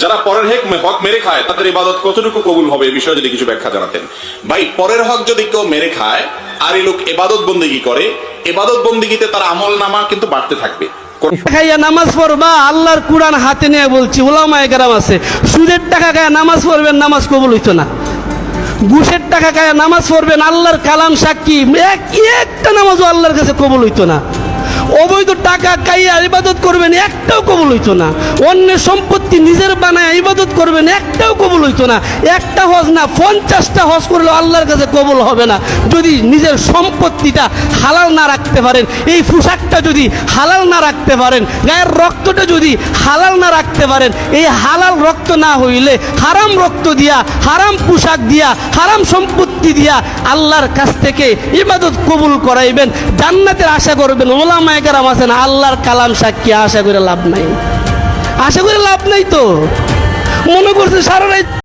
যারা পরের হক মেরে খায় তাদের ইবাদত কতটুকু কবুল হবে এই বিষয়ে যদি কিছু ব্যাখ্যা জানাতেন। ভাই, পরের হক যদি কেউ মেরে খায় আর এই লোক ইবাদত বন্দেগী করে, ইবাদত বন্দেগীতে তার আমল নামা কিন্তু বাড়তে থাকবে। খাইয়া নামাজ পড়বা, আল্লাহর কুরআন হাতে নিয়ে বলছি, ওলামায়ে কেরাম আছে, সুদের টাকা খাইয়া নামাজ পড়বেন, নামাজ কবুল হইতো না। ঘুষের টাকা খাইয়া নামাজ পড়বেন, আল্লাহর কালাম সাক্ষী, একটা নামাজও আল্লাহর কাছে কবুল হইতো না। অবৈধ টাকা খাইয়া ইবাদত করবেন, একটাও কবুল হইতো না। অন্যের সম্পত্তি নিজের বানায় ইবাদত করবেন, একটাও কবুল হইতো না। একটা হজ না, 50টা হজ করলেও আল্লাহর কাছে কবুল হবে না যদি নিজের সম্পত্তিটা হালাল না রাখতে পারেন। এই পোশাকটা যদি হালাল না রাখতে পারেন, গায়ের রক্তটা যদি হালাল না রাখতে পারেন, এই হালাল রক্ত না হইলে হারাম রক্ত দিয়া, হারাম পোশাক দিয়া, হারাম সম্পত্তি দিয়া আল্লাহর কাছ থেকে ইবাদত কবুল করাইবেন, জান্নাতের আশা করবেন। ওলামায়ে কেরাম আছেন, আল্লাহর কালাম সাক্ষী, আশা করে লাভ নাই, আশা করে লাভ নাই। তো মনে করছে সারা রাত